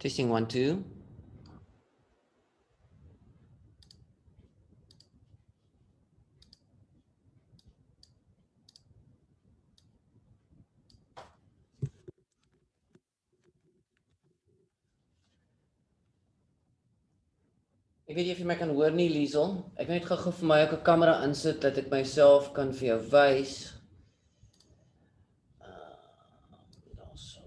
Testing 1, 2. Ek weet nie of jy my kan hoor nie, Liesel. Ek wil net gou vir my ook 'n kamera insit dat ek myself kan vir jou wys. Daarso.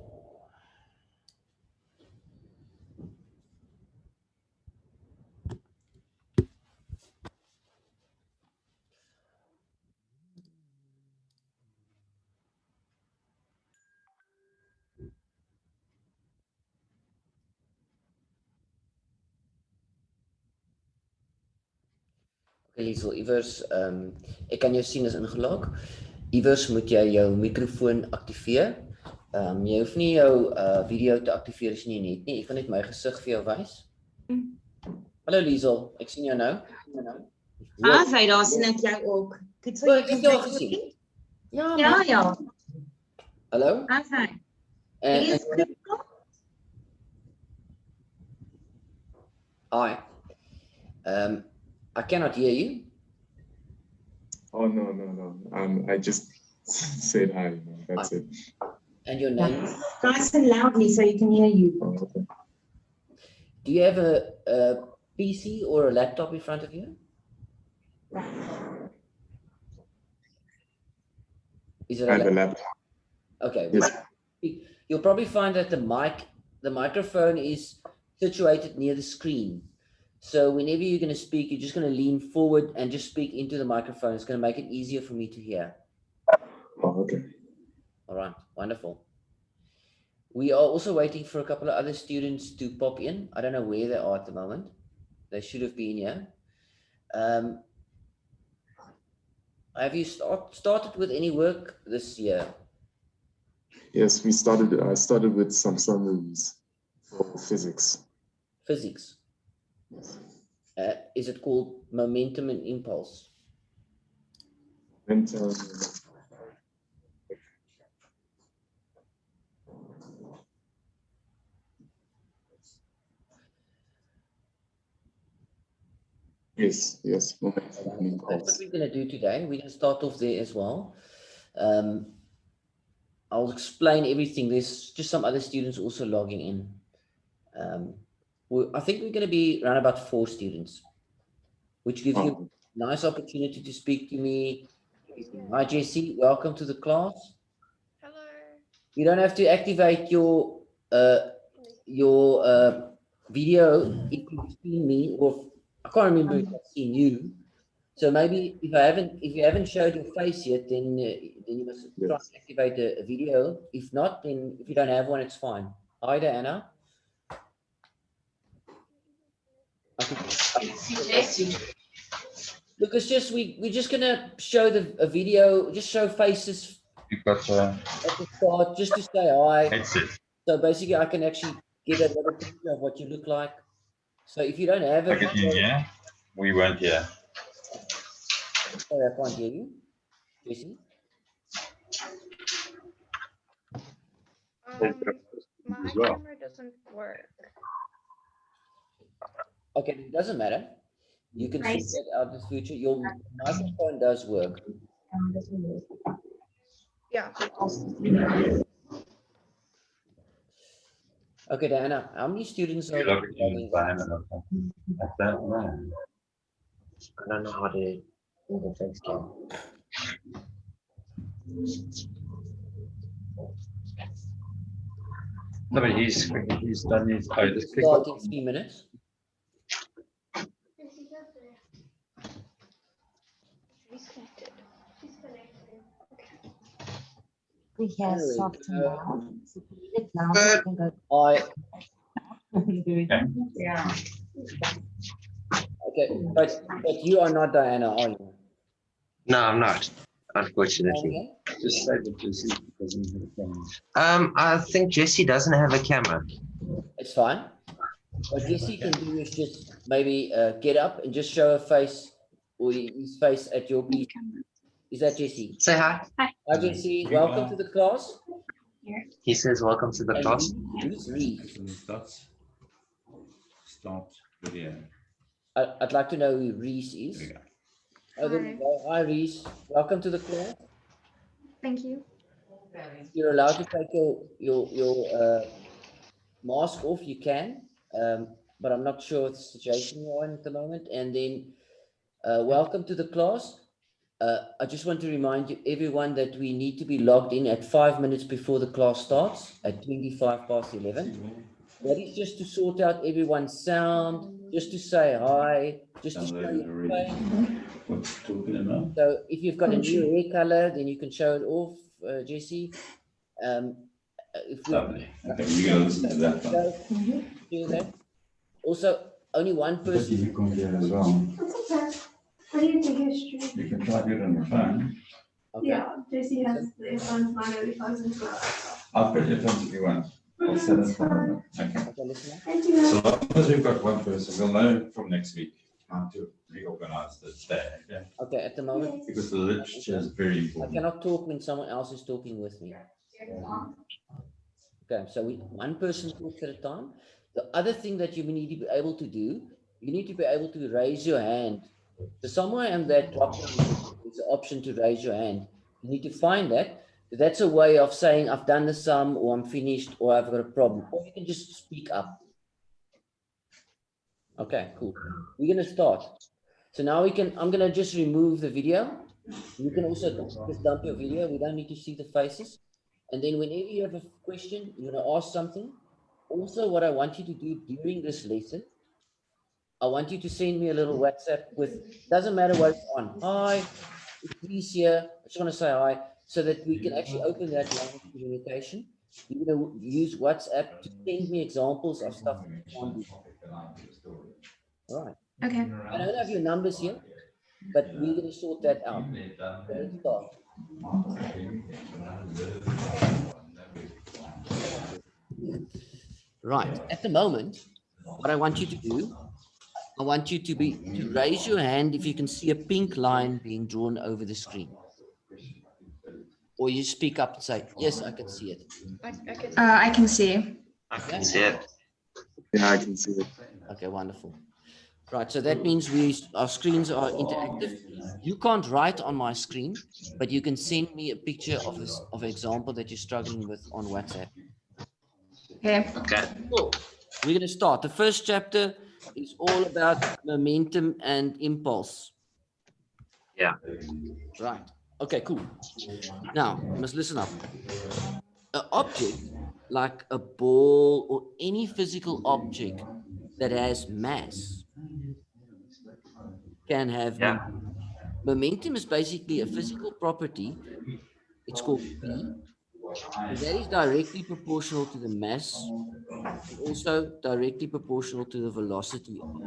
Liesel, iewers, ek kan jou sien is ingelog. Iewers moet jy jou mikrofoon aktiveer. Jy hoef nie jou video te aktiveer as jy net nie. Ek kan net my gesig vir jou wys. Hallo Liesel, ek sien jou nou. Sy daar sien ek jou ook. Ek het jou gesien. Ja. Hallo? Hi. I cannot hear you. Oh, no. I just said hi. That's it. And your name? Nice and loudly so you can hear you. Oh, okay. Do you have a PC or a laptop in front of you? Is it I have a laptop. Okay. Yes. You'll probably find that the microphone is situated near the screen. So whenever you're going to speak, you're just going to lean forward and just speak into the microphone. It's going to make it easier for me to hear. Oh, okay. All right, wonderful. We are also waiting for a couple of other students to pop in. I don't know where they are at the moment. They should have been here. Have you started with any work this year? Yes, I started with some summaries for physics. Physics. Yes. Is it called Momentum and Impulse? Momentum. Yes, momentum and impulse. That's what we're going to do today. We're going to start off there as well. I'll explain everything. There's just some other students also logging in. I think we're going to be around about 4 students, which gives you a nice opportunity to speak to me. Hi, Jessie. Welcome to the class. Hello. You don't have to activate your video if you've seen me, or I can't remember if I've seen you. So maybe if you haven't showed your face yet, then you must try and activate a video. If not, then if you don't have one, it's fine. Hi, Diana. Look, it's just we're just gonna show a video, just show faces You've got at the start, just to say hi. that's it. So basically, I can actually get a little picture of what you look like. So if you don't have Like it in here, we won't hear. Sorry, I can't hear you, Jesse. My camera doesn't work. Okay, it doesn't matter. You can see that out in the future. Your microphone does work. Yeah. Okay, Diana, how many students are Look at the time and I don't know. I don't know how to interface game. No, but he's done his just click Start in 3 minutes. Disconnected. We have soft now. Yeah. Okay, but you are not Diana, are you? No, I'm not, unfortunately. Just say that Jesse doesn't have a camera. I think Jesse doesn't have a camera. It's fine. What Jesse can do is just maybe get up and just show a face or his face at your PC. Is that Jesse? Say hi. Hi, Jesse. Welcome to the class. He says welcome to the class. Who's Reed? start video. I'd like to know who Reese There we is. go. Oh, there we Hi. go. Hi, Reese. Welcome to the class. Thank you. You're allowed to take your mask off. You can, but I'm not sure what the situation you're in at the moment. And then, welcome to the class. I just want to remind you, everyone, that we need to be logged in at 5 minutes before the class starts at 11:25. That is just to sort out everyone's sound, just to say hi, just to show Downloaded your already. face. What's talking about? So if you've got a new hair color, then you can show it off, Jesse. If we Lovely. Okay, we're going to listen to that one. do that. Also, only one person. You can do it as well. That's okay. I need to history. You can try to do it on your phone. Okay. Yeah, Jesse has the earphones, mine only phones as well. I'll put your phones if you want. I'll set it for them. Okay. Okay, listen up. Thank you. So long as we've got one person, we'll know from next week how to reorganize the day. Okay? Okay, at the moment, Because the literature is very I important. cannot talk when someone else is talking with me. Okay, so one person talks at a time. The other thing that you need to be able to do, you need to be able to raise your hand. So somewhere in that drop down, there's an option to raise your hand. You need to find that. That's a way of saying I've done the sum, or I'm finished, or I've got a problem. Or you can just speak up. Okay, cool. We're gonna start. So now I'm gonna just remove the video. You can also just dump your video. We don't need to see the faces. And then whenever you have a question, you're gonna ask something. Also, what I want you to do during this lesson, I want you to send me a little WhatsApp with, doesn't matter what it's on. Hi, it's Reese here. I just want to say hi, so that we can actually open that line of communication. You're going to use WhatsApp to send me examples of stuff that you can't do. All right. Okay. I don't have your numbers here, but we're going to sort that out. So let's start. Right. At the moment, what I want you to do, I want you to raise your hand if you can see a pink line being drawn over the screen. Or you speak up and say, yes, I can see it. I can. I can see. I can see it. Yeah, I can see it. Okay, wonderful. Right, so that means our screens are interactive. You can't write on my screen, but you can send me a picture of an example that you're struggling with on WhatsApp. Okay. Okay. Cool. We're going to start. The first chapter is all about momentum and impulse. Yeah. Right. Okay, cool. Now, you must listen up. An object like a ball or any physical object that has mass can have momentum. Momentum is basically a physical property. It's called P. And that is directly proportional to the mass and also directly proportional to the velocity of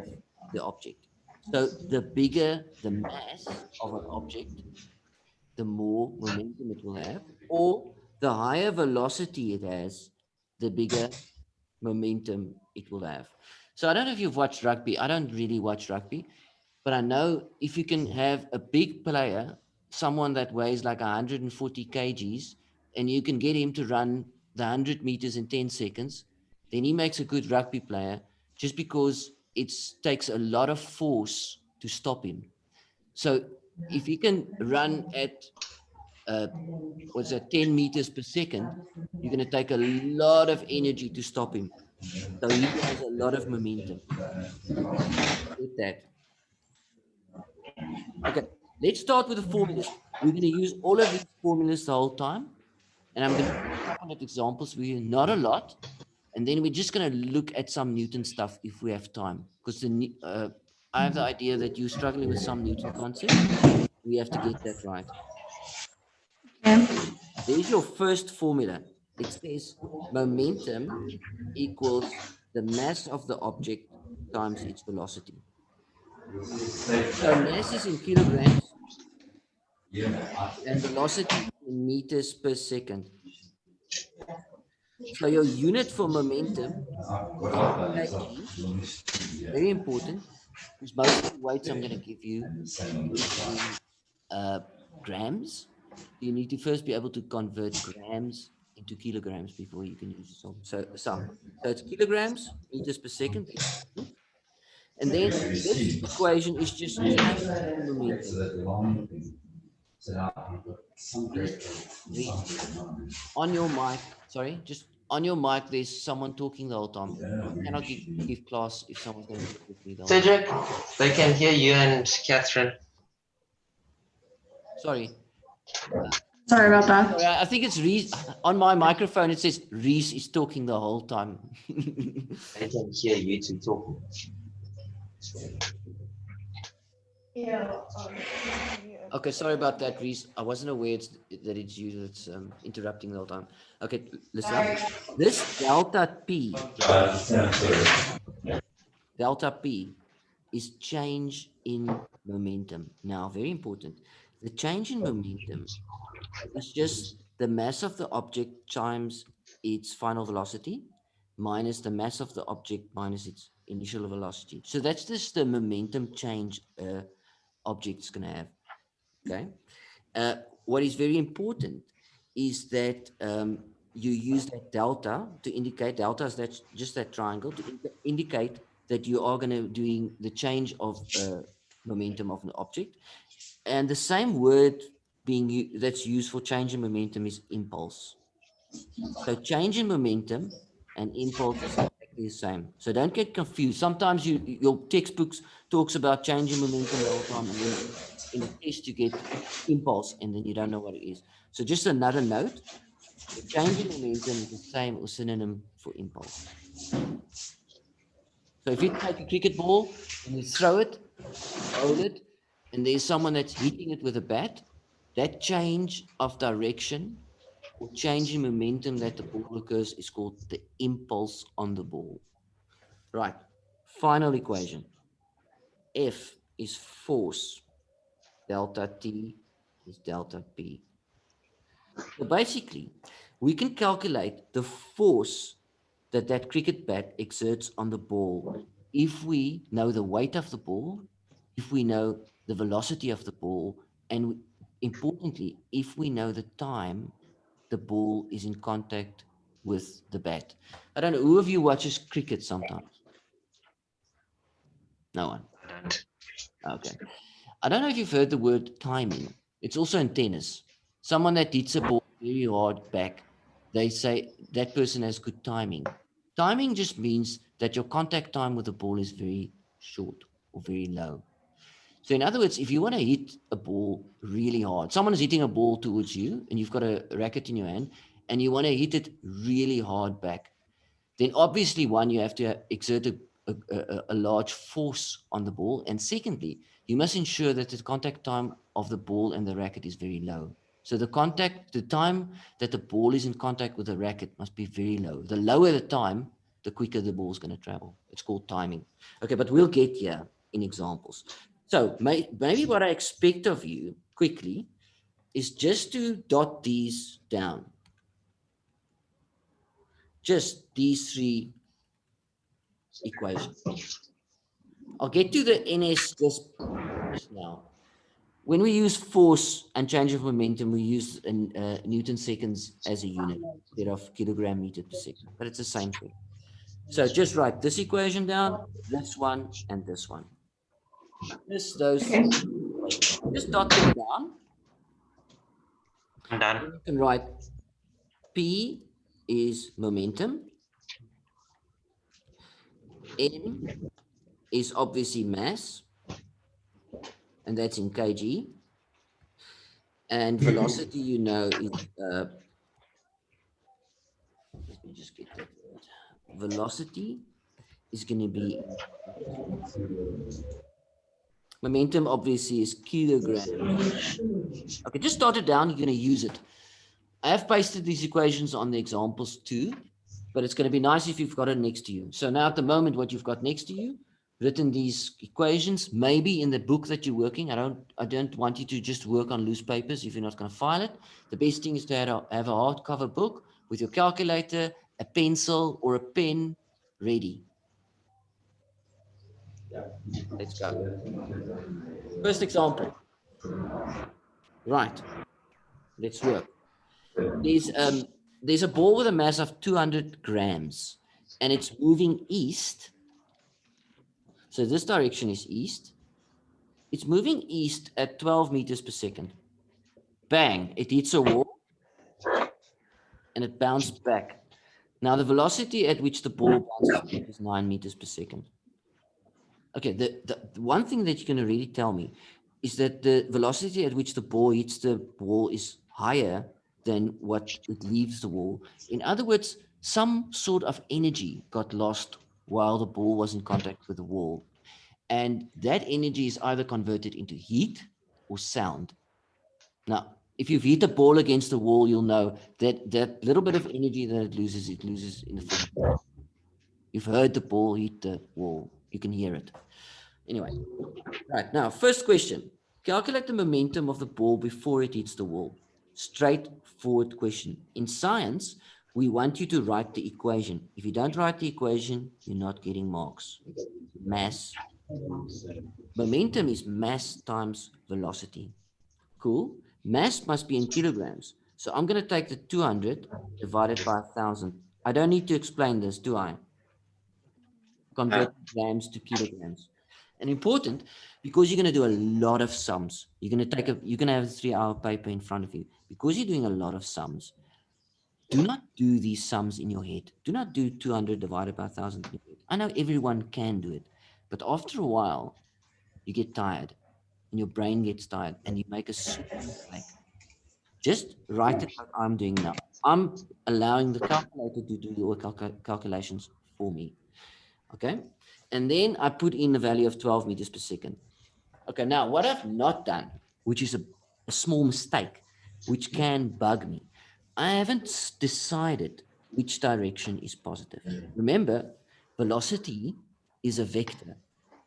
the object. So the bigger the mass of an object, the more momentum it will have, or the higher velocity it has, the bigger momentum it will have. So I don't know if you've watched rugby. I don't really watch rugby, but I know if you can have a big player, someone that weighs like 140 kgs, and you can get him to run the 100 meters in 10 seconds, then he makes a good rugby player just because it takes a lot of force to stop him. So if he can run at 10 meters per second, you're going to take a lot of energy to stop him. So he has a lot of momentum. With that. Okay, let's start with the formulas. We're going to use all of these formulas the whole time. And I'm going to give a couple of examples with you, not a lot. And then we're just going to look at some Newton stuff if we have time. Because I have the idea that you're struggling with some Newton concepts. We have to get that right. Okay. There's your first formula. It says momentum equals the mass of the object times its velocity. So mass is in kilograms and velocity in meters per second. So your unit for momentum is kg. Very important, because most of the weights I'm going to give you is in grams. You need to first be able to convert grams into kilograms before you can use the sum. So it's kilograms, meters per second. And then this equation is just change in momentum. Reese, on your mic, sorry, just on your mic, there's someone talking the whole time. I cannot give class if someone's going to talk with me the whole time. Cedric, they can hear you and Catherine. Sorry. Sorry about that. Sorry, I think it's Reese. On my microphone, it says Reese is talking the whole time. They can hear you two talking. Okay, sorry about that, Reese. I wasn't aware that it's you that's interrupting the whole time. Okay, listen up. This delta P is change in momentum. Now, very important. The change in momentum is just the mass of the object times its final velocity minus the mass of the object minus its initial velocity. So that's just the momentum change object's going to have. Okay. What is very important is that you use that delta to indicate, delta is that just that triangle to indicate that you are going to doing the change of momentum of an object. And the same word that's used for change in momentum is impulse. So change in momentum and impulse is exactly the same. So don't get confused. Sometimes your textbooks talks about change in momentum the whole time, and then in the test you get impulse, and then you don't know what it is. So just another note, the change in momentum is the same or synonym for impulse. So if you take a cricket ball and you throw it, hold it, and there's someone that's hitting it with a bat, that change of direction or change in momentum that the ball occurs is called the impulse on the ball. Right. Final equation. F is force. Delta T is delta P. So basically, we can calculate the force that cricket bat exerts on the ball if we know the weight of the ball, if we know the velocity of the ball, and importantly, if we know the time the ball is in contact with the bat. I don't know, who of you watches cricket sometimes? No one. I don't. Okay. I don't know if you've heard the word timing. It's also in tennis. Someone that hits a ball very hard back, they say that person has good timing. Timing just means that your contact time with the ball is very short or very low. So in other words, if you want to hit a ball really hard, someone is hitting a ball towards you and you've got a racket in your hand and you want to hit it really hard back, then obviously, one, you have to exert a large force on the ball. And secondly, you must ensure that the contact time of the ball and the racket is very low. So the time that the ball is in contact with the racket must be very low. The lower the time, the quicker the ball is going to travel. It's called timing. Okay, but we'll get here in examples. So maybe what I expect of you quickly is just to dot these down. Just these three equation. I'll get to the NS just now. When we use force and change of momentum, we use Newton seconds as a unit instead of kilogram meter per second, but it's the same thing. So just write this equation down, this one, and this one. Just dot them down. I'm done. You can write P is momentum. N is obviously mass, and that's in kg. And velocity, you know, is let me just get that word. Velocity is going to be momentum, obviously, is kilograms. Okay, just start it down. You're going to use it. I have pasted these equations on the examples too, but it's going to be nice if you've got it next to you. So now at the moment, what you've got next to you, written these equations, maybe in the book that you're working. I don't want you to just work on loose papers if you're not going to file it. The best thing is to have a hardcover book with your calculator, a pencil, or a pen ready. Let's go. First example. Right. Let's work. There's a ball with a mass of 200 grams, and it's moving east So this direction is east. It's moving east at 12 meters per second. Bang, it hits a wall and it bounced back. Now the velocity at which the ball bounces back is 9 meters per second. Okay, the one thing that you're going to really tell me is that the velocity at which the ball hits the wall is higher than what it leaves the wall. In other words, some sort of energy got lost while the ball was in contact with the wall. And that energy is either converted into heat or sound. Now, if you've hit a ball against the wall, you'll know that that little bit of energy that it loses in the form. You've heard the ball hit the wall. You can hear it. Anyway, right now, first question. Calculate the momentum of the ball before it hits the wall. Straightforward question. In science, we want you to write the equation. If you don't write the equation, you're not getting marks. Mass. Momentum is mass times velocity. Cool. Mass must be in kilograms. So I'm going to take the 200 divided by 1,000. I don't need to explain this, do I? Convert grams to kilograms. And important because you're going to do a lot of sums. You're going to have a 3-hour paper in front of you. Because you're doing a lot of sums, do not do these sums in your head. Do not do 200 divided by 1,000 in your head. I know everyone can do it, but after a while, you get tired and your brain gets tired and you make a stupid mistake. Just write it like I'm doing now. I'm allowing the calculator to do all calculations for me. Okay. And then I put in the value of 12 meters per second. Okay. Now, what I've not done, which is a small mistake, which can bug me, I haven't decided which direction is positive. Remember, velocity is a vector.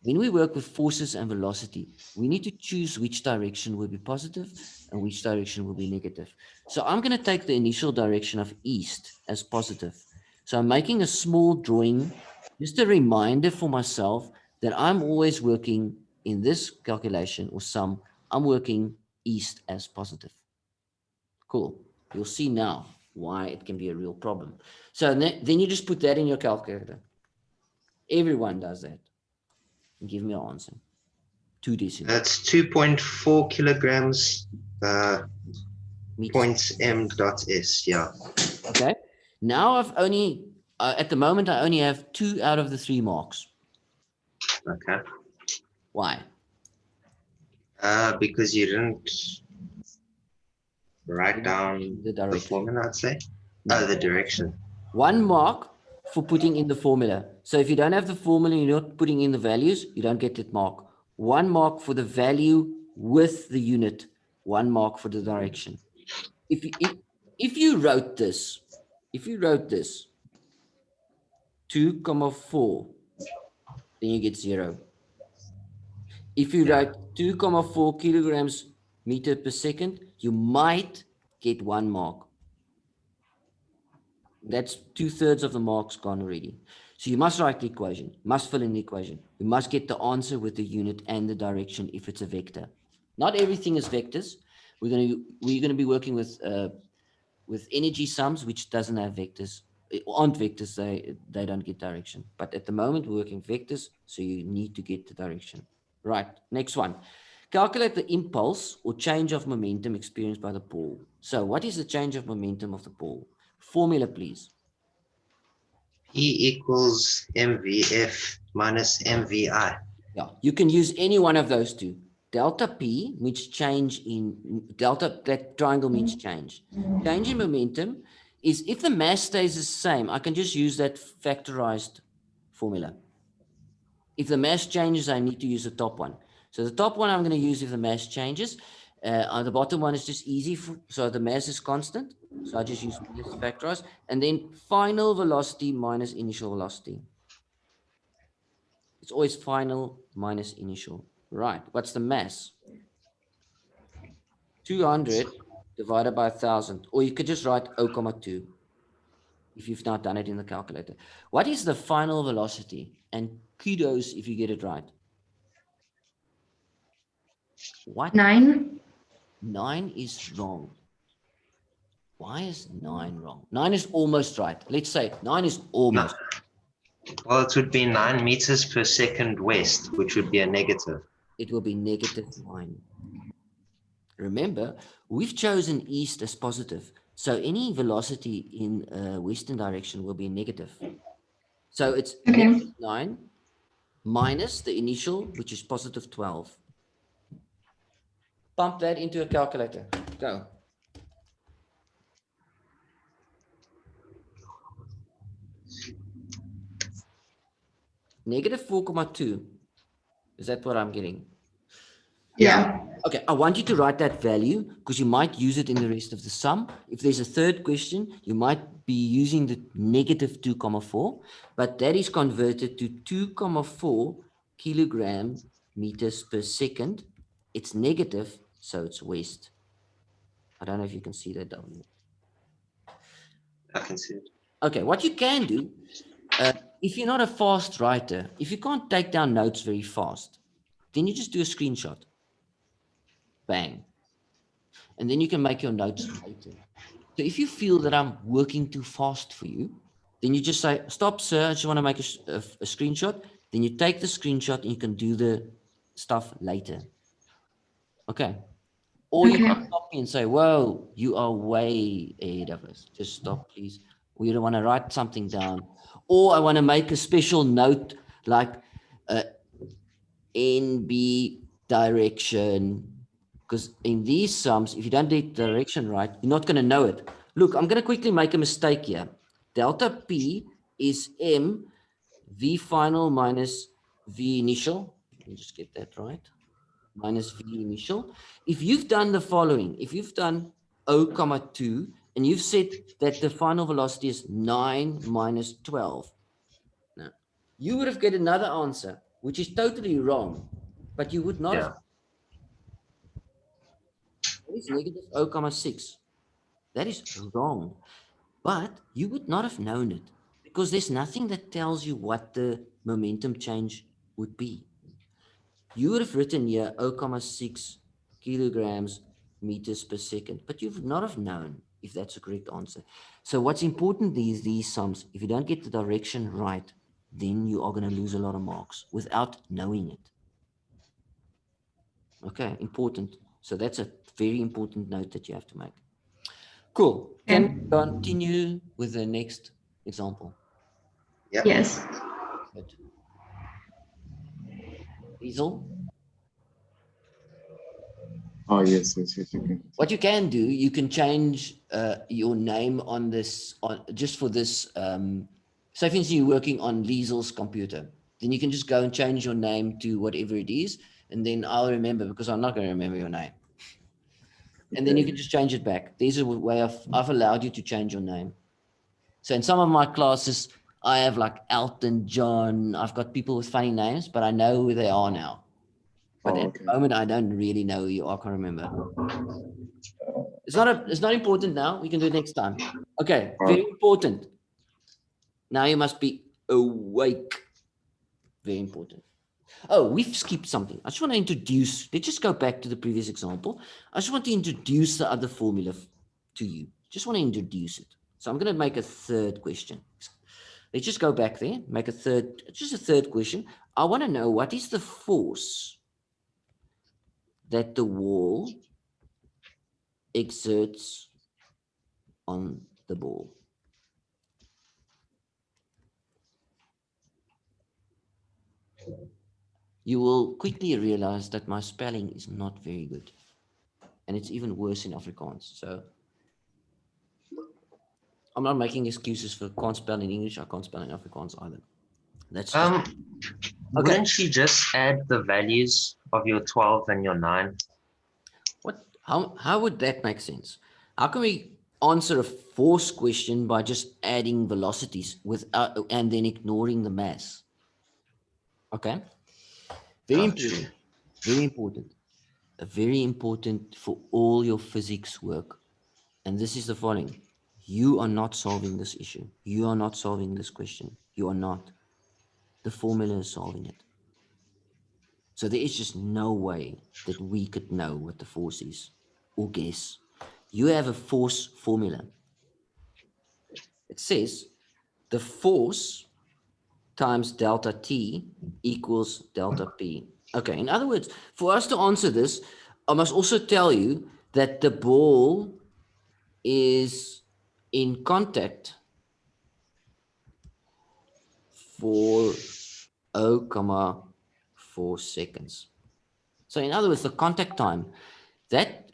When we work with forces and velocity, we need to choose which direction will be positive and which direction will be negative. So I'm going to take the initial direction of east as positive. So I'm making a small drawing, just a reminder for myself that I'm always working in this calculation or sum, I'm working east as positive. Cool. You'll see now why it can be a real problem. So then you just put that in your calculator. Everyone does that. And give me an answer. 2 decimals. That's 2.4 kilograms, points m dot s, yeah. Okay. Now I've only, at the moment, I only have 2 out of the 3 marks. Okay. Why? Because you didn't write down The the direction. formula, I'd say. No. Oh, the direction. 1 mark for putting in the formula. So if you don't have the formula, you're not putting in the values, you don't get that mark. 1 mark for the value with the unit. 1 mark for the direction. If you wrote this, 2,4, then you get 0. If you write 2,4 kilograms meter per second, you might get 1 mark. That's 2/3 of the marks gone already. So you must write the equation, must fill in the equation. You must get the answer with the unit and the direction if it's a vector. Not everything is vectors. We're going to be working with energy sums, which doesn't have vectors. Aren't vectors, they don't get direction. But at the moment, we're working vectors, so you need to get the direction. Right, next one. Calculate the impulse or change of momentum experienced by the ball. So what is the change of momentum of the ball? Formula, please. P equals mvf minus mvi. Yeah, you can use any one of those two. Delta P means change in delta, that triangle means change. Change in momentum is if the mass stays the same, I can just use that factorized formula. If the mass changes, I need to use the top one. So the top one I'm going to use if the mass changes. The bottom one is just easy, so the mass is constant. So I just use this factorized. And then final velocity minus initial velocity. It's always final minus initial. Right, what's the mass? 200 divided by 1,000. Or you could just write 0,2 if you've not done it in the calculator. What is the final velocity? And kudos if you get it right. What? 9. 9 is wrong. Why is 9 wrong? 9 is almost right. Let's say 9 is almost. Well, it would be 9 meters per second west, which would be a negative. It will be -9. Remember, we've chosen east as positive. So any velocity in western direction will be negative. So it's Okay. -9 minus the initial, which is +12. Pump that into a calculator. Go. -4,2. Is that what I'm getting? Yeah. Okay, I want you to write that value because you might use it in the rest of the sum. If there's a third question, you might be using the -2,4, but that is converted to 2,4 kilogram meters per second. It's negative, so it's west. I don't know if you can see that down there. I can see it. Okay, what you can do, if you're not a fast writer, if you can't take down notes very fast, then you just do a screenshot. Bang. And then you can make your notes later. So if you feel that I'm working too fast for you, then you just say, stop, sir, I just want to make a screenshot. Then you take the screenshot and you can do the stuff later. Okay. Or you can stop me and say, whoa, you are way ahead of us. Just stop, please. We don't want to write something down. Or I want to make a special note like NB direction. Because in these sums, if you don't get the direction right, you're not going to know it. Look, I'm going to quickly make a mistake here. Delta P is M V final minus V initial. Let me just get that right. Minus V initial. If you've done the following, if you've done O comma 2, and you've said that the final velocity is 9 minus 12, now, you would have get another answer, which is totally wrong, but you would not have. That is negative 0,6. That is wrong. But you would not have known it because there's nothing that tells you what the momentum change would be. You would have written here 0,6 kilograms meters per second, but you would not have known if that's the correct answer. So what's important is these sums. If you don't get the direction right, then you are going to lose a lot of marks without knowing it. Okay, important. So that's a very important note that you have to make. Cool. Can we continue with the next example? Yep. Yes. Good. Diesel? Oh, yes, you can. What you can do, you can change your name on this, just for this. So for instance, you're working on Liesel's computer, then you can just go and change your name to whatever it is, and then I'll remember because I'm not going to remember your name. And then you can just change it back. There's a way I've allowed you to change your name. So in some of my classes, I have like Elton John. I've got people with funny names, but I know who they are now. But at the moment, I don't really know who you are. I can't remember. It's not important now. We can do it next time. Okay, very important. Now you must be awake. Very important. Oh, we've skipped something. I just want to introduce, let's just go back to the previous example. I just want to introduce the other formula to you. Just want to introduce it. So I'm going to make a third question. Let's just go back there, make just a third question. I want to know what is the force that the wall exerts on the ball. You will quickly realize that my spelling is not very good. And it's even worse in Afrikaans. So I'm not making excuses for can't spell in English. I can't spell in Afrikaans either. That's just, Wouldn't you just add the values of your 12 and your 9? what? How would that make sense? How can we answer a force question by just adding velocities without and then ignoring the mass? Okay. Very important. Very important. Very important for all your physics work. And this is the following. You are not solving this issue. You are not solving this question. You are not. The formula is solving it. So there is just no way that we could know what the force is or guess. You have a force formula. It says the force times delta t equals delta p. Okay, in other words, for us to answer this, I must also tell you that the ball is in contact for 0,4 seconds. So in other words, the contact time, that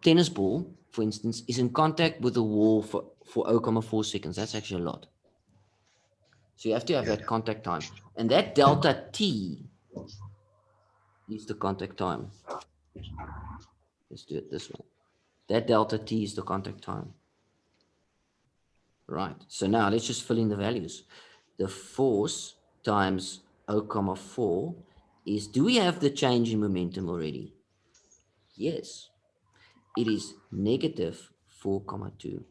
tennis ball, for instance, is in contact with the wall for 0,4 seconds. That's actually a lot. So you have to have that contact time. And that delta t is the contact time. Let's do it this way. That delta t is the contact time. Right. So now let's just fill in the values. The force times 0,4 is, do we have the change in momentum already? Yes. It is negative 4,2.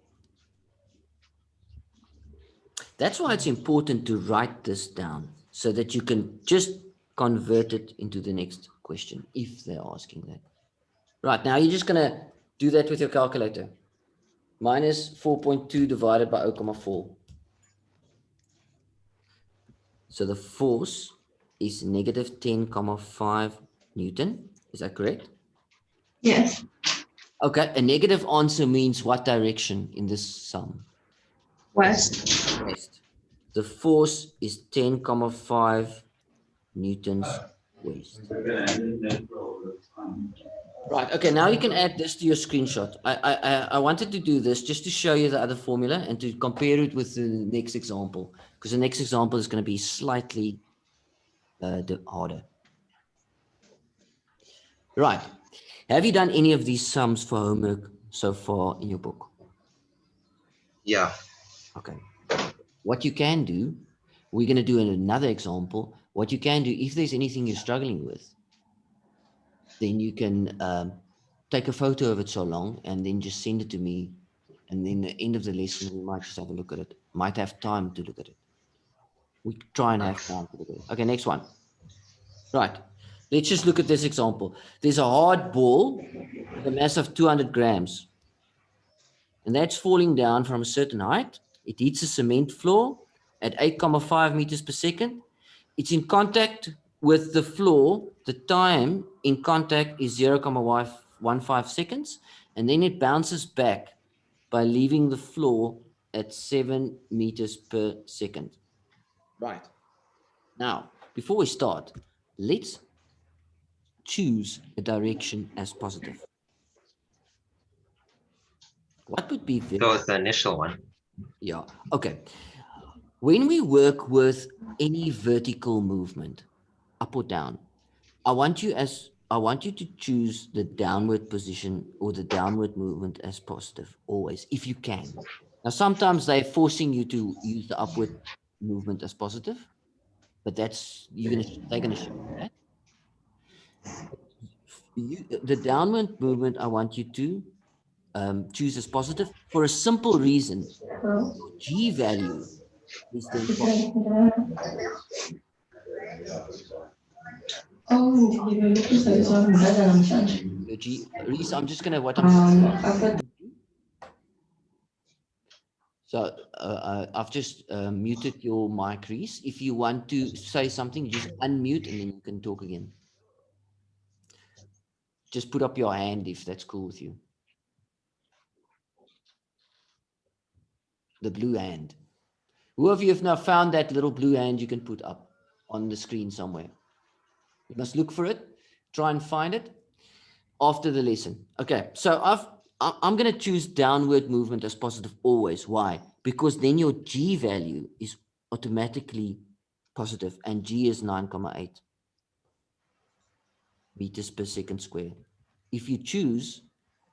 That's why it's important to write this down so that you can just convert it into the next question if they're asking that. Right, now you're just going to do that with your calculator. Minus 4.2 divided by 0,4. So the force is negative 10,5 Newton. Is that correct? Yes. Okay, a negative answer means what direction in this sum? West. West. The force is 10,5 newtons west. Right, okay, now you can add this to your screenshot. I wanted to do this just to show you the other formula and to compare it with the next example, because the next example is going to be slightly harder. Right, have you done any of these sums for homework so far in your book? Yeah. Okay, what you can do, we're going to do another example. What you can do, if there's anything you're struggling with, then you can take a photo of it so long and then just send it to me. And then the end of the lesson, we might just have a look at it. Might have time to look at it. We try and have time to look at it. Okay, next one. Right. Let's just look at this example. There's a hard ball with a mass of 200 grams. And that's falling down from a certain height. It hits a cement floor at 8,5 meters per second. It's in contact with the floor. The time in contact is 0,15 seconds. And then it bounces back by leaving the floor at 7 meters per second. Right. Now, before we start, let's choose a direction as positive. What would be Go with the initial one. Yeah, okay. When we work with any vertical movement, up or down, I want you to choose the downward position or the downward movement as positive, always, if you can. Now, sometimes they're forcing you to use the upward movement as positive, but they're gonna show you that. The downward movement, I want you to choose as positive for a simple reason. Your G value is then positive. Your G, Reese, I'm just gonna So I've just muted your mic, Reese. If you want to say something, just unmute and then you can talk again. Just put up your hand if that's cool with you. The blue hand. Who of you have now found that little blue hand you can put up on the screen somewhere? You must look for it, try and find it after the lesson. Okay, so I'm going to choose downward movement as positive always. Why? Because then your G value is automatically positive and G is 9,8 meters per second squared. If you choose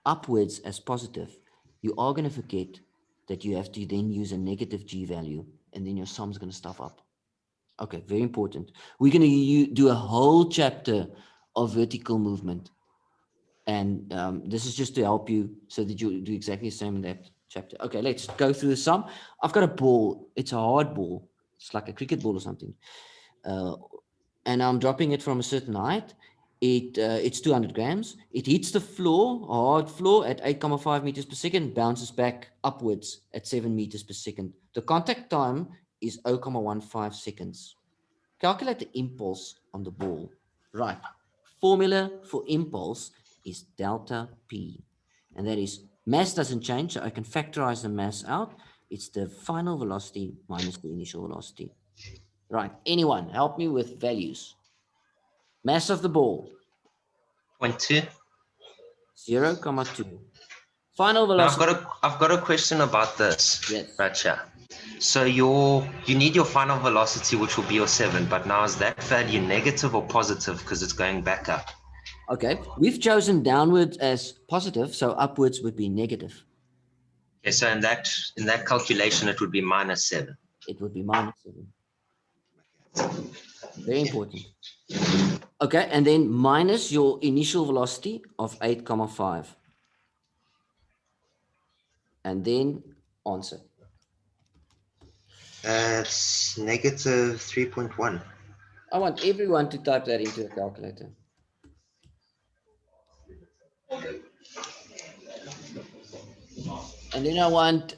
upwards as positive, you are going to forget that you have to then use a negative G value and then your sum's going to stuff up. Okay, very important. We're going to do a whole chapter of vertical movement. And this is just to help you so that you do exactly the same in that chapter. Okay, let's go through the sum. I've got a ball. It's a hard ball. It's like a cricket ball or something. And I'm dropping it from a certain height. It's 200 grams. It hits the floor, a hard floor, at 8,5 meters per second, bounces back upwards at 7 meters per second. The contact time is 0.15 seconds. Calculate the impulse on the ball. Right. Formula for impulse is delta P. And that is mass doesn't change, so I can factorize the mass out. It's the final velocity minus the initial velocity. Right. Anyone, help me with values. Mass of the ball, 0.2. 0.2. Final Now velocity. I've got a question about this. Yes. Right here. So you need your final velocity, which will be your 7, but now is that value negative or positive because it's going back up? Okay. We've chosen downwards as positive, so upwards would be negative. Okay, so in that calculation, it would be -7. It would be -7. Very important. Okay, and then minus your initial velocity of 8.5. And then answer. That's negative 3.1. I want everyone to type that into a calculator. And then I want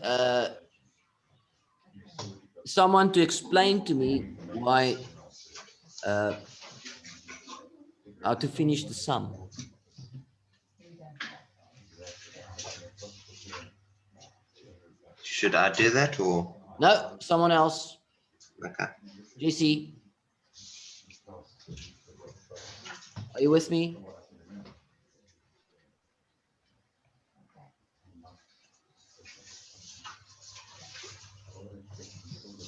someone to explain to me why, how to finish the sum. Should I do that or? No, someone else. Okay. JC, are you with me?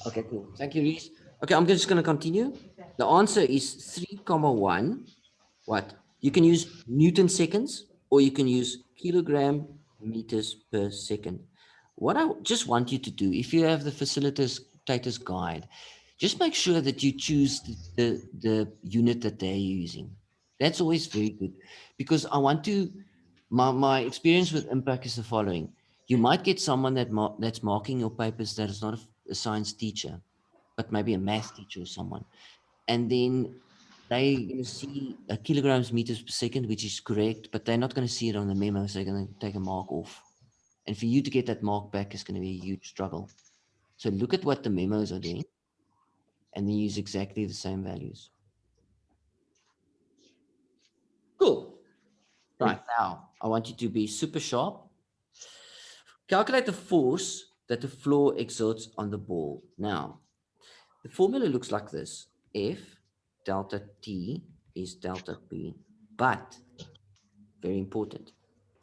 Okay, cool. Thank you, Reese. Okay, I'm just going to continue. The answer is 3.1. What? You can use Newton seconds or you can use kilogram meters per second. What I just want you to do, if you have the facilitator's guide, just make sure that you choose the unit that they're using. That's always very good because I want to, my experience with impact is the following. You might get someone that's marking your papers that is not a science teacher, but maybe a math teacher or someone. And then they're going to see kilograms meters per second, which is correct, but they're not going to see it on the memo, so they're going to take a mark off. And for you to get that mark back is going to be a huge struggle. So look at what the memos are doing, and then use exactly the same values. Cool. Right, now, I want you to be super sharp. Calculate the force that the floor exerts on the ball. Now, the formula looks like this. F delta T is delta P, but very important.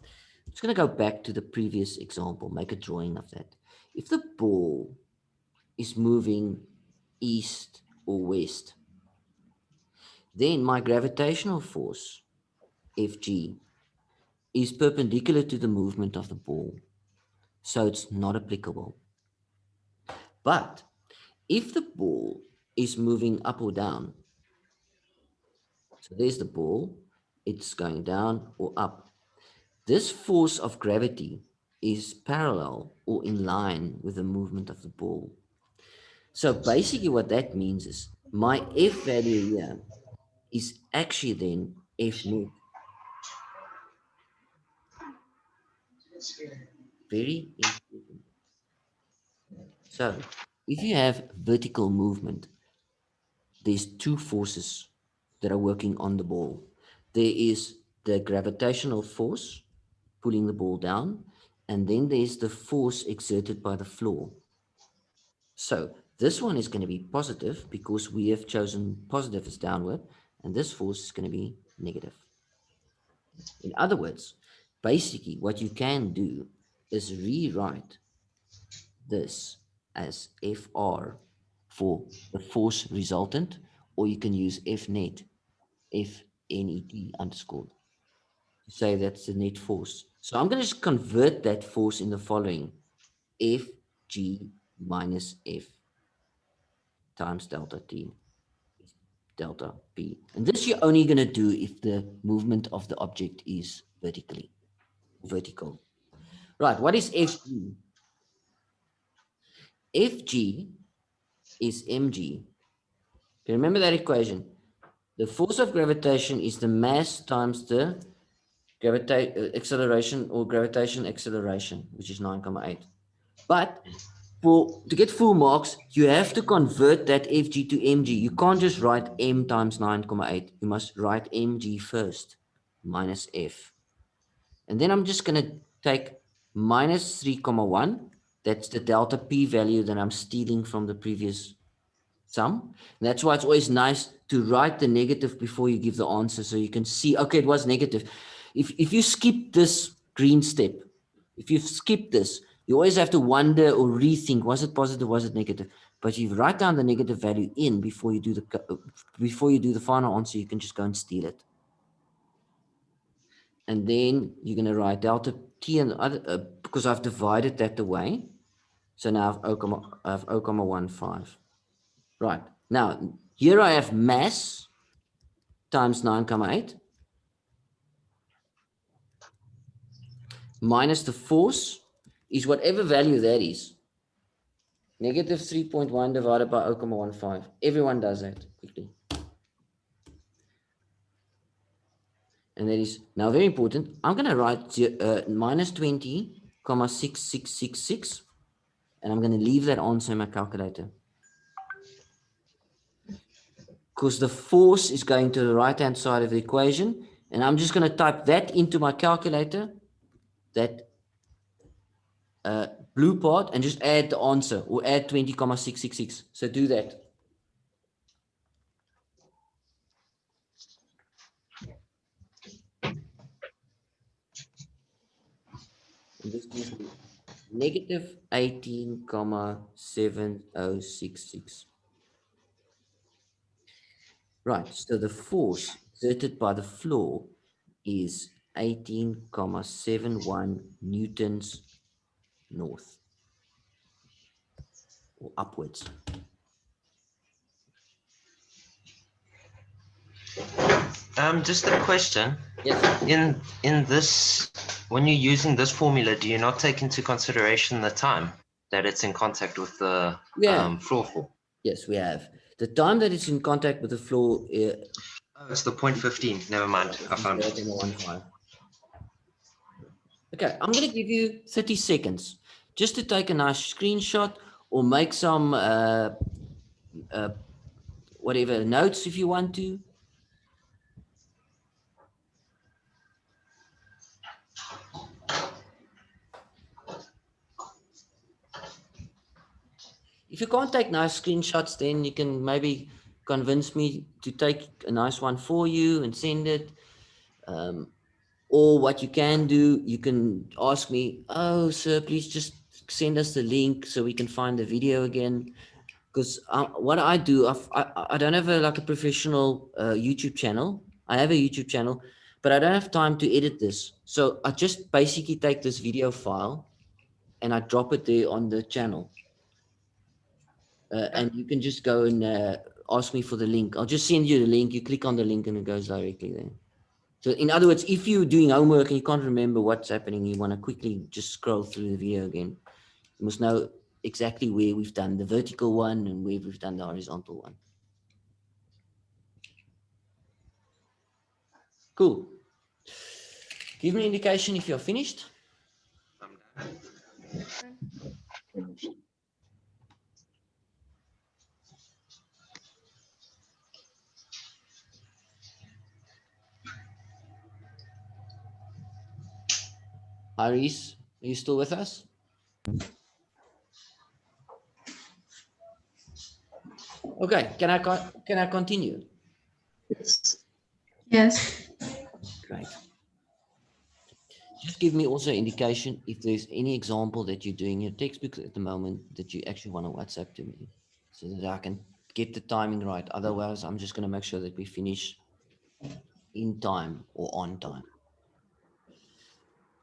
I'm just going to go back to the previous example, make a drawing of that. If the ball is moving east or west, then my gravitational force, Fg, is perpendicular to the movement of the ball. So it's not applicable. But if the ball is moving up or down, so there's the ball, it's going down or up. This force of gravity is parallel or in line with the movement of the ball. So basically what that means is my F value here is actually then F net. Very important. So if you have vertical movement, there's two forces that are working on the ball. There is the gravitational force pulling the ball down, and then there's the force exerted by the floor. So this one is going to be positive because we have chosen positive as downward, and this force is going to be negative. In other words, basically what you can do is rewrite this as Fr for the force resultant, or you can use Fnet, Fnet underscored, to say that's the net force. So I'm going to just convert that force in the following: Fg minus F times delta T is delta P. And this you're only going to do if the movement of the object is vertical. Right, what is Fg? Fg is mg. Okay, remember that equation. The force of gravitation is the mass times the acceleration or gravitation acceleration, which is 9.8. But to get full marks, you have to convert that FG to mg. You can't just write m times 9,8. You must write mg first, minus f. And then I'm just going to take minus 3,1. That's the delta p value that I'm stealing from the previous sum. And that's why it's always nice to write the negative before you give the answer, so you can see, okay, it was negative. If you skip this green step, if you skip this, you always have to wonder or rethink, was it positive, was it negative? But if you write down the negative value in before you do the final answer, you can just go and steal it. And then you're going to write delta t and other, because I've divided that away. So now I have 0,15. Right. Now, here I have mass times 9,8 minus the force is whatever value that is. Negative 3.1 divided by 0,15. Everyone does that quickly. And that is now very important. I'm going to write minus 20,6666, and I'm going to leave that answer in my calculator, because the force is going to the right-hand side of the equation, and I'm just going to type that into my calculator, that blue part, and just add the answer, or add 20,666. So do that. And this gives me negative 18,7066. Right, so the force exerted by the floor is 18,71 newtons north, or upwards. Just a question. Yes. In this, when you're using this formula, do you not take into consideration the time that it's in contact with the floor for? Yes, we have. The time that it's in contact with the floor. Oh, it's the 0.15. Never mind. I found it. 0.15. Okay, I'm going to give you 30 seconds just to take a nice screenshot or make some whatever notes if you want to. If you can't take nice screenshots, then you can maybe convince me to take a nice one for you and send it. Or what you can do, you can ask me, oh, sir, please just send us the link so we can find the video again. Because what I do, I don't have like a professional YouTube channel. I have a YouTube channel, but I don't have time to edit this. So I just basically take this video file and I drop it there on the channel. And you can just go and ask me for the link. I'll just send you the link. You click on the link and it goes directly there. So in other words, if you're doing homework and you can't remember what's happening, you want to quickly just scroll through the video again, you must know exactly where we've done the vertical one and where we've done the horizontal one. Cool. Give me an indication if you're finished. Finished. Iris, are you still with us? Okay, can I continue? Yes. Yes. Great. Just give me also indication if there's any example that you're doing in your textbook at the moment that you actually want to WhatsApp to me so that I can get the timing right. Otherwise, I'm just going to make sure that we finish in time or on time.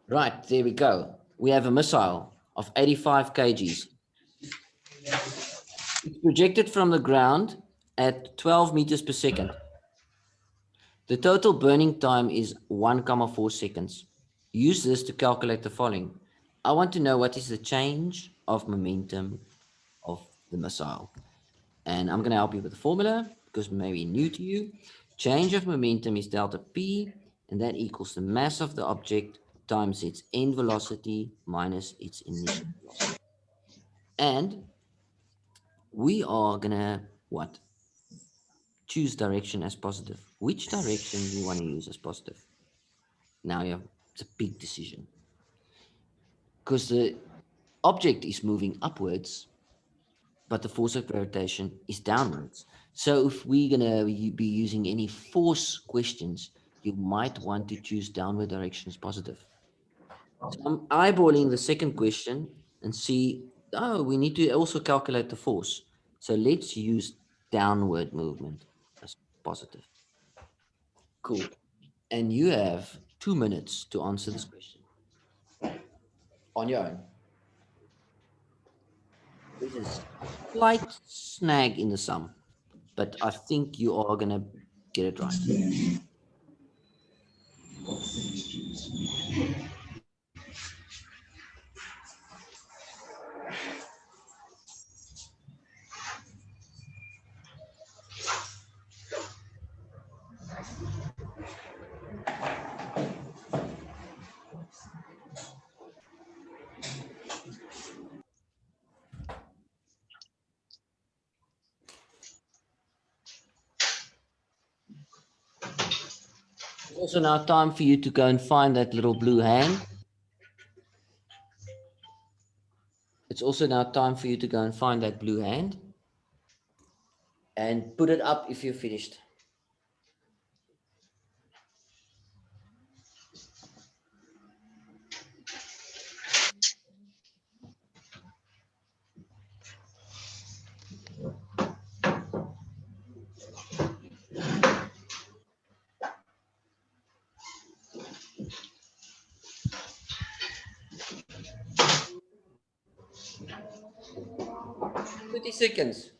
Right, there we go. We have a missile of 85 kgs. It's projected from the ground at 12 meters per second. The total burning time is 1,4 seconds. Use this to calculate the following. I want to know what is the change of momentum of the missile. And I'm going to help you with the formula because it may be new to you. Change of momentum is delta P, and that equals the mass of the object times its end velocity minus its initial velocity. And we are gonna what? Choose direction as positive. Which direction do you want to use as positive? Now it's a big decision. Because the object is moving upwards, but the force of gravitation is downwards. So if we're gonna be using any force questions, you might want to choose downward directions positive. So I'm eyeballing the second question and see, oh, we need to also calculate the force. So let's use downward movement as positive. Cool. And you have 2 minutes to answer this question on your own. There's a slight snag in the sum, but I think you are going to get it right. It's also now time for you to go and find that little blue hand. It's also now time for you to go and find that blue hand and put it up if you're finished. Thirty seconds.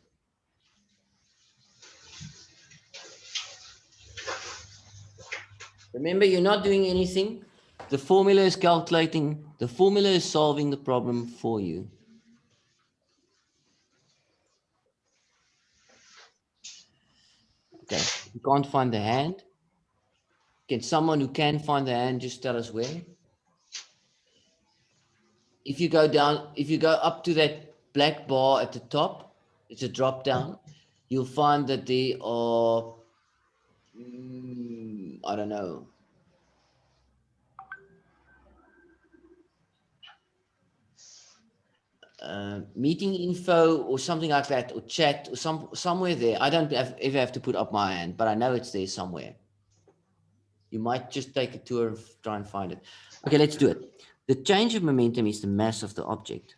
Remember, you're not doing anything. The formula is calculating. The formula is solving the problem for you. Okay, you can't find the hand. Can someone who can find the hand just tell us where? If you go down, if you go up to that black bar at the top, it's a drop down. You'll find that there are, I don't know, meeting info or something like that, or chat or somewhere there. I don't ever have to put up my hand, but I know it's there somewhere. You might just take a tour and try and find it. Okay, let's do it. The change of momentum is the mass of the object.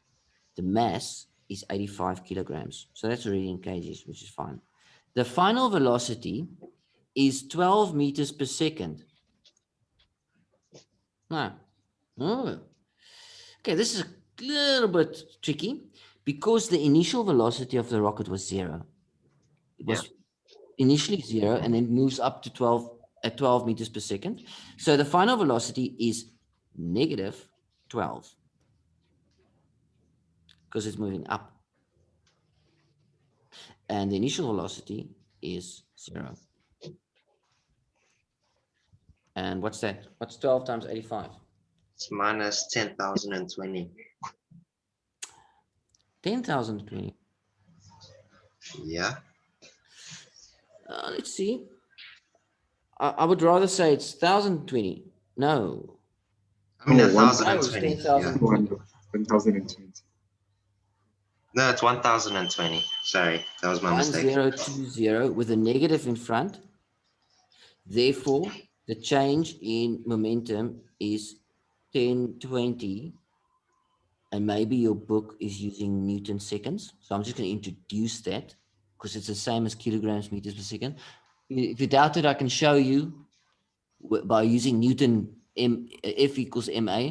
The mass is 85 kilograms. So that's already in kgs, which is fine. The final velocity is 12 meters per second. Now, okay, this is a little bit tricky because the initial velocity of the rocket was 0. It was initially 0 and then moves up to 12 meters per second. So the final velocity is negative 12 because it's moving up. And the initial velocity is 0. And what's that? What's 12 times 85? It's minus 10,020. 10,020. Yeah. Let's see. I would rather say it's 1,020. No. I mean, Oh, 1,020. Yeah. 10,020. 1020. No, it's 1,020. Sorry, that was my mistake. 1020 with a negative in front. Therefore, the change in momentum is 1020. And maybe your book is using Newton seconds. So I'm just going to introduce that because it's the same as kilograms meters per second. If you doubt it, I can show you by using Newton F equals ma.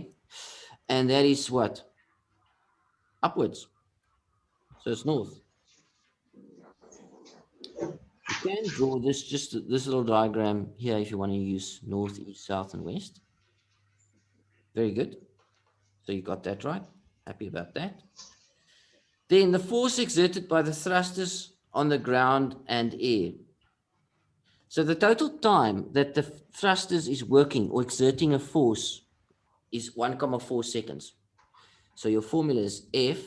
And that is what? Upwards. So it's north. You can draw this, just this little diagram here if you want to use north, east, south, and west. Very good. So you got that right. Happy about that. Then the force exerted by the thrusters on the ground and air. So the total time that the thrusters is working or exerting a force is 1,4 seconds. So your formula is F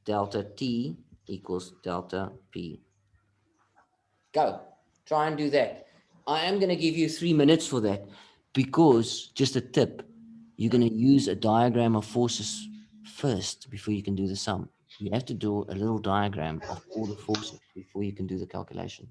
delta T equals delta P. Go. Try and do that. I am going to give you 3 minutes for that because, just a tip, you're going to use a diagram of forces first before you can do the sum. You have to do a little diagram of all the forces before you can do the calculation.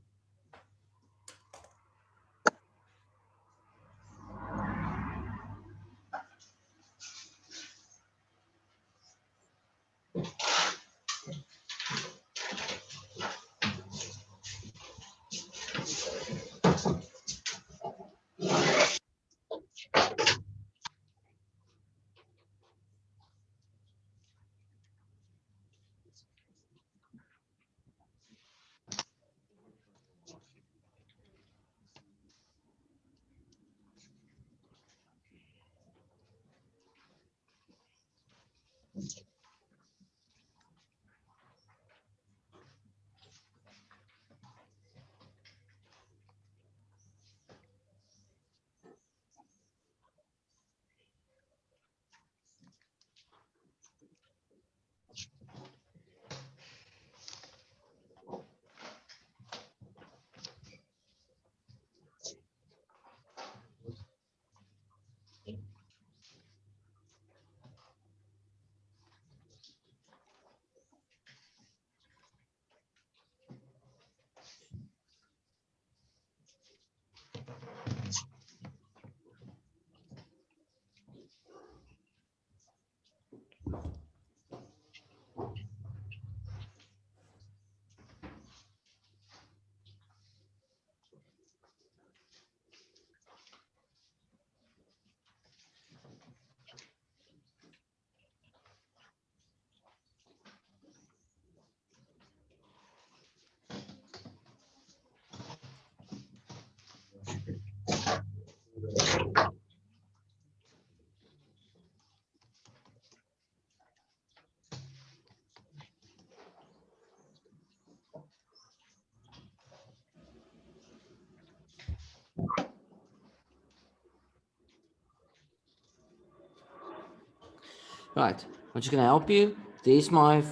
Right, I'm just going to help you. There's my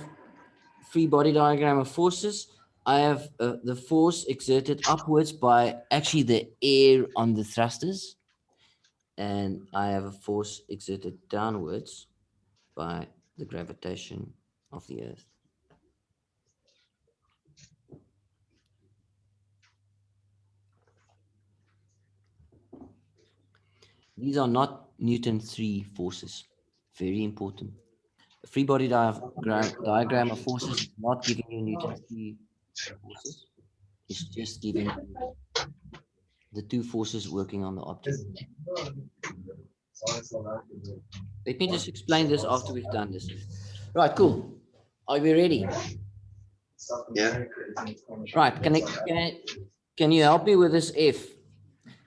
free body diagram of forces. I have the force exerted upwards by actually the air on the thrusters. And I have a force exerted downwards by the gravitation of the earth. These are not Newton's 3 forces. Very important. A free body diagram of forces is not giving you Newton's 3 forces. It's just giving you the 2 forces working on the object. Let me just explain this after we've done this. Right, cool. Are we ready? Yeah. Right, can you help me with this F?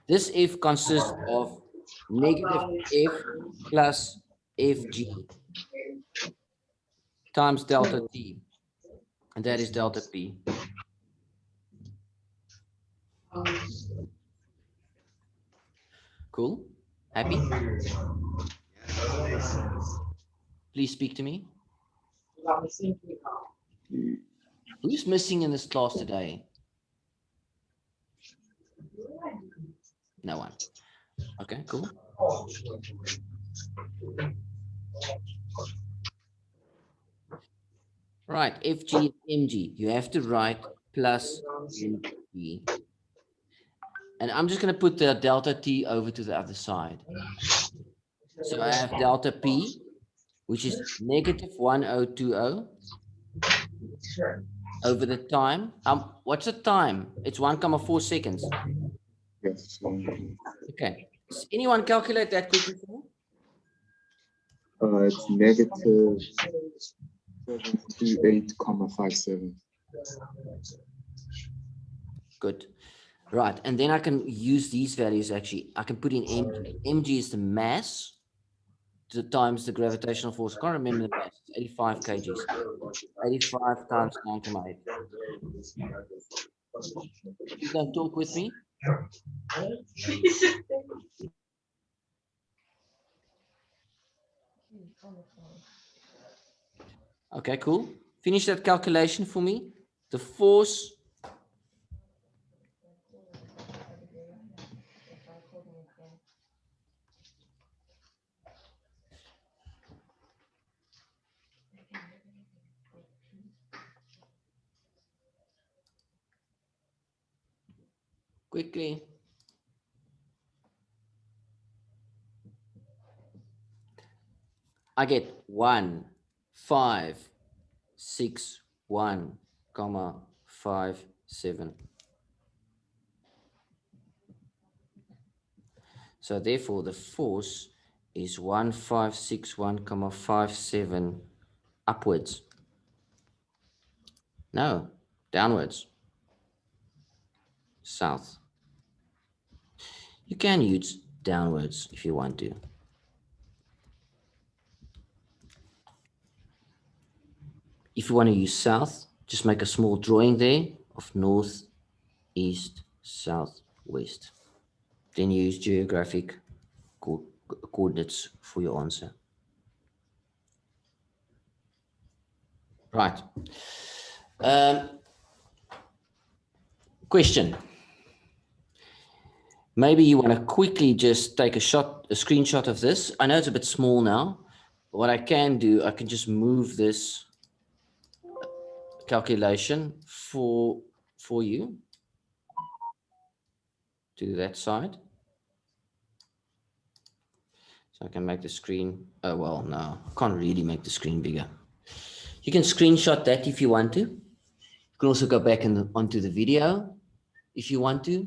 This F consists of negative F plus Fg times delta T, and that is delta P. Cool? Happy? Please speak to me. Who's missing in this class today? No one. Okay, cool. Right, Fg and Mg. You have to write plus Mg. And I'm just going to put the delta T over to the other side. So I have delta P, which is negative 1020 over the time. What's the time? It's 1,4 seconds. Yes. Okay. Does anyone calculate that quickly for me? It's negative 728,57. Good. Right. And then I can use these values actually. I can put in mg. Mg is the mass times the gravitational force. I can't remember the mass. It's 85 kgs. 85 times 9,8. You don't talk with me? Okay, cool. Finish that calculation for me. The force quickly. I get 1,561,57. So therefore the force is 1,561,57 upwards. No, downwards. South. You can use downwards if you want to. If you want to use south, just make a small drawing there of north, east, south, west. Then use geographic coordinates for your answer. Right. Question. Maybe you want to quickly just take a screenshot of this. I know it's a bit small now, but what I can do, I can just move this calculation for you to that side. So I can make the screen, oh, well, no, I can't really make the screen bigger. You can screenshot that if you want to. You can also go back onto the video if you want to.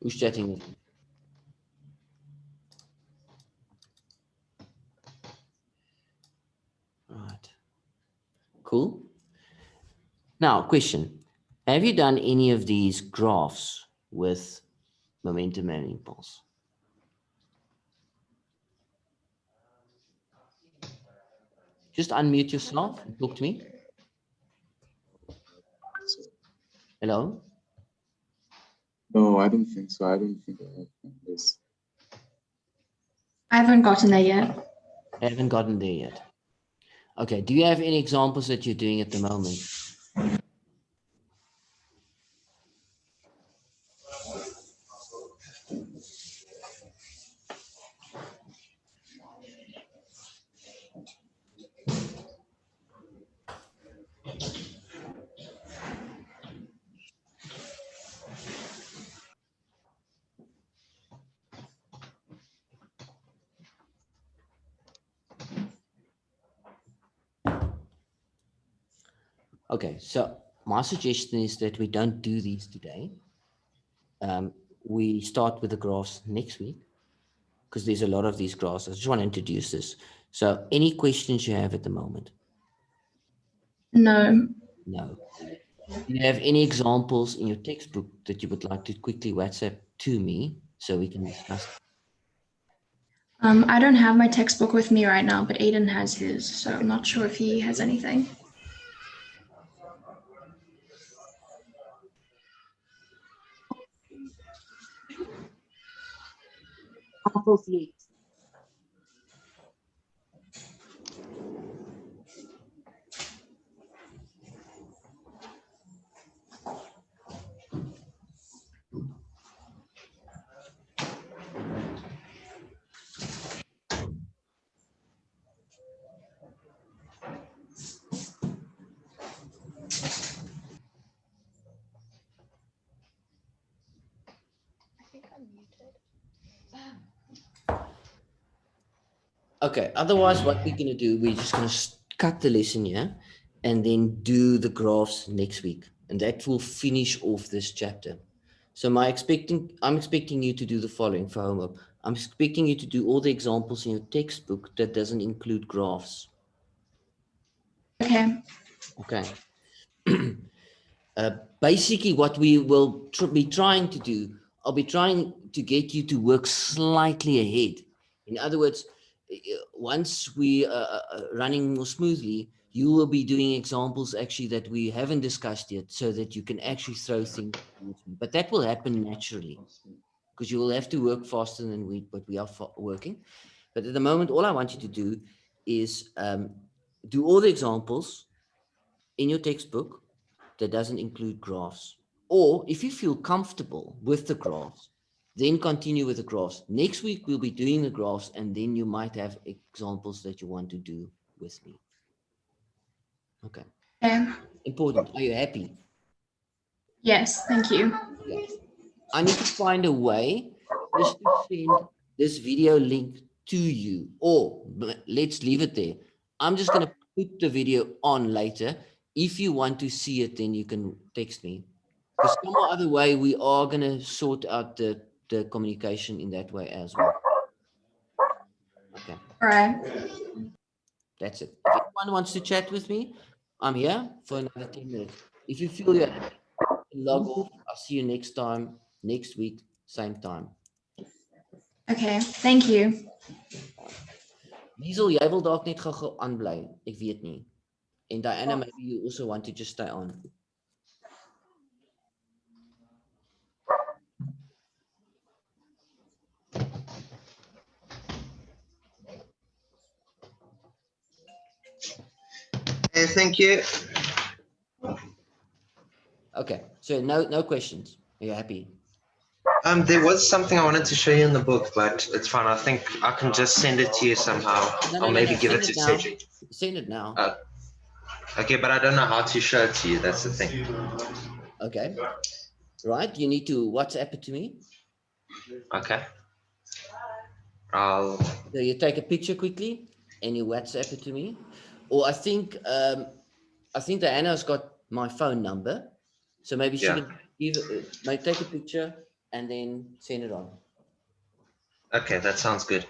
Who's chatting with me? Right. Cool. Now, question. Have you done any of these graphs with momentum and impulse? Just unmute yourself and talk to me. Hello? No, I don't think so. I don't think I have done this. I haven't gotten there yet. I haven't gotten there yet. Okay. Do you have any examples that you're doing at the moment? Okay, so my suggestion is that we don't do these today. We start with the graphs next week because there's a lot of these graphs. I just want to introduce this. So any questions you have at the moment? No. No. Do you have any examples in your textbook that you would like to quickly WhatsApp to me so we can discuss? I don't have my textbook with me right now, but Aiden has his, so I'm not sure if he has anything. I think I'm muted. Okay, otherwise what we're going to do, we're just going to cut the lesson here and then do the graphs next week. And that will finish off this chapter. So I'm expecting you to do the following for homework. I'm expecting you to do all the examples in your textbook that doesn't include graphs. Okay. Okay. Basically what we will be trying to do, I'll be trying to get you to work slightly ahead. In other words, once we are running more smoothly, you will be doing examples actually that we haven't discussed yet, so that you can actually throw things towards me. But that will happen naturally, because you will have to work faster than but we are working. But at the moment, all I want you to do is do all the examples in your textbook that doesn't include graphs. Or if you feel comfortable with the graphs, then continue with the graphs. Next week, we'll be doing the graphs, and then you might have examples that you want to do with me. Okay. Important. Are you happy? Yes, thank you. Yeah. I need to find a way just to send this video link to you, or let's leave it there. I'm just going to put the video on later. If you want to see it, then you can text me. Because some other way, we are going to sort out the communication in that way as well. Okay. All right. That's it. If anyone wants to chat with me, I'm here for another 10 minutes. If you feel you're happy, log off. I'll see you next time, next week, same time. Okay, thank you. Liesel, jy wil dalk net gou aanbly. Ek weet nie. En Diana, maybe you also want to just stay on. Hey, thank you. Okay, so no questions. Are you happy? There was something I wanted to show you in the book, but it's fine. I think I can just send it to you somehow. No, or maybe give it to now. Cedric. Send it now. Okay, but I don't know how to show it to you. That's the thing. Okay. Right, you need to WhatsApp it to me. Okay. So you take a picture quickly and you WhatsApp it to me. Or I think Diana's got my phone number. So maybe she can might take a picture and then send it on. Okay, that sounds good.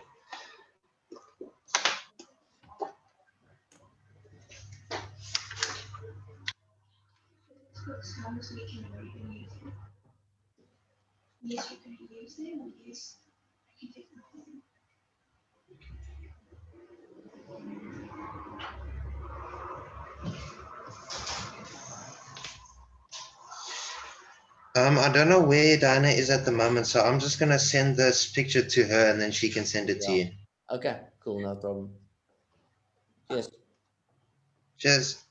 I don't know where Diana is at the moment, so I'm just gonna send this picture to her and then she can send it to you. Okay, cool, no problem. Cheers. Cheers.